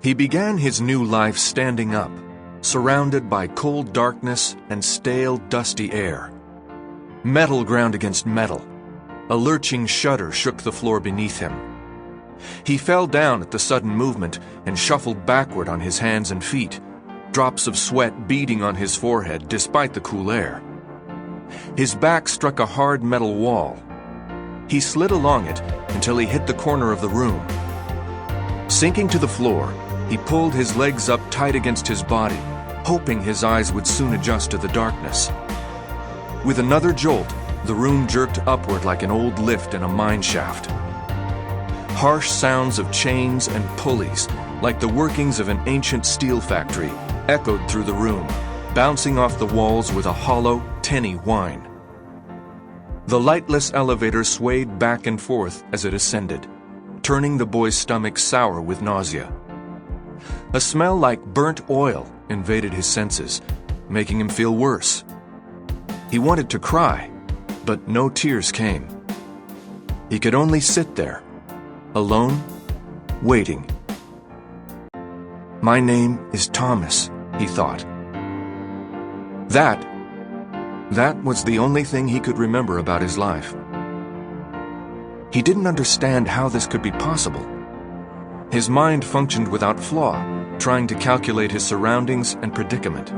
He began his new life standing up, surrounded by cold darkness and stale, dusty air. Metal ground against metal. A lurching shudder shook the floor beneath him. He fell down at the sudden movement and shuffled backward on his hands and feet, drops of sweat beading on his forehead despite the cool air. His back struck a hard metal wall. He slid along it until he hit the corner of the room. Sinking to the floor, he pulled his legs up tight against his body, hoping his eyes would soon adjust to the darkness. With another jolt, the room jerked upward like an old lift in a mine shaft. Harsh sounds of chains and pulleys, like the workings of an ancient steel factory, echoed through the room, bouncing off the walls with a hollow, tinny whine. The lightless elevator swayed back and forth as it ascended, turning the boy's stomach sour with nausea. A smell like burnt oil invaded his senses, making him feel worse. He wanted to cry, but no tears came. He could only sit there, alone, waiting. "My name is Thomas," he thought. That was the only thing he could remember about his life. He didn't understand how this could be possible. His mind functioned without flaw, trying to calculate his surroundings and predicament.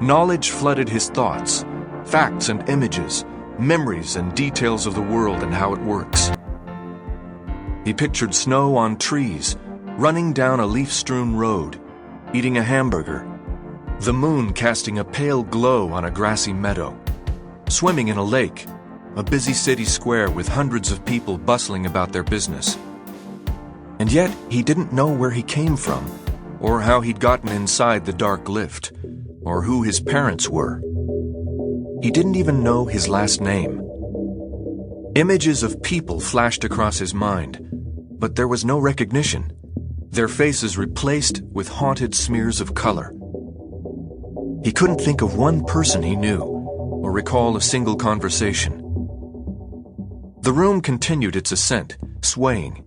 Knowledge flooded his thoughts, facts and images, memories and details of the world and how it works. He pictured snow on trees, running down a leaf-strewn road, eating a hamburger, the moon casting a pale glow on a grassy meadow, swimming in a lake, a busy city square with hundreds of people bustling about their business. And yet he didn't know where he came from, or how he'd gotten inside the dark lift, or who his parents were. He didn't even know his last name. Images of people flashed across his mind, but there was no recognition, their faces replaced with haunted smears of color. He couldn't think of one person he knew, or recall a single conversation. The room continued its ascent, swaying.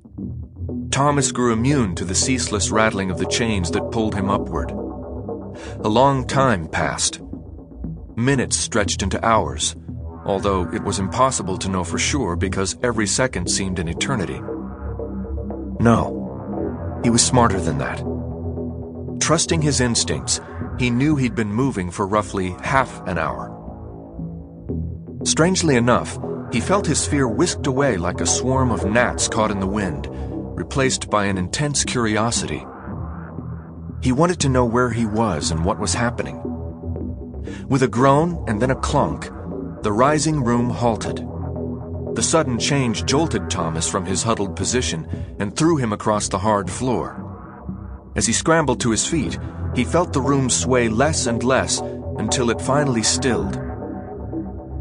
Thomas grew immune to the ceaseless rattling of the chains that pulled him upward. A long time passed. Minutes stretched into hours, although it was impossible to know for sure because every second seemed an eternity. No, he was smarter than that. Trusting his instincts, he knew he'd been moving for roughly half an hour. Strangely enough, he felt his fear whisked away like a swarm of gnats caught in the wind, replaced by an intense curiosity. He wanted to know where he was and what was happening. With a groan and then a clunk, the rising room halted. The sudden change jolted Thomas from his huddled position and threw him across the hard floor. As he scrambled to his feet, he felt the room sway less and less until it finally stilled.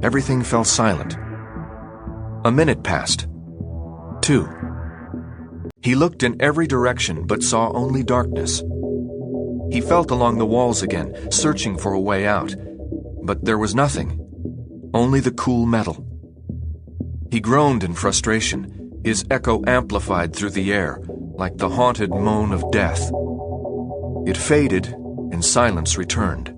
Everything fell silent. A minute passed. 2. He looked in every direction but saw only darkness. He felt along the walls again, searching for a way out, but there was nothing, only the cool metal. He groaned in frustration, his echo amplified through the air, like the haunted moan of death. It faded, and silence returned.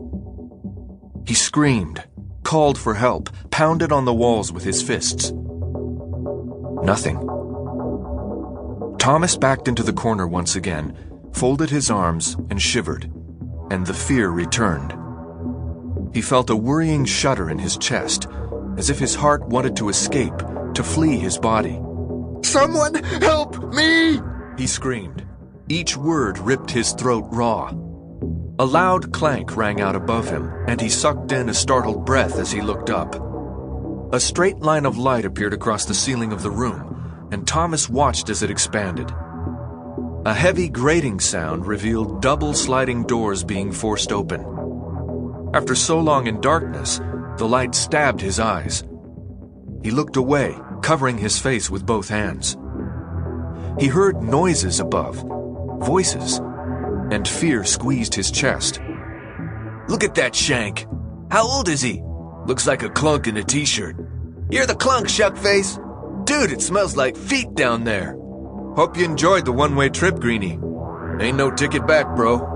He screamed, called for help, pounded on the walls with his fists. Nothing. Thomas backed into the corner once again, folded his arms and shivered, and the fear returned. He felt a worrying shudder in his chest, as if his heart wanted to escape, to flee his body. "Someone help me!" he screamed. Each word ripped his throat raw. A loud clank rang out above him, and he sucked in a startled breath as he looked up. A straight line of light appeared across the ceiling of the room, and Thomas watched as it expanded. A heavy grating sound revealed double sliding doors being forced open. After so long in darkness, the light stabbed his eyes. He looked away, covering his face with both hands. He heard noises above, voices, and fear squeezed his chest. "Look at that shank. How old is he? Looks like a clunk in a t-shirt. You're the clunk, shuckface. Dude, it smells like feet down there." "Hope you enjoyed the one-way trip, Greenie." Ain't no ticket back, bro.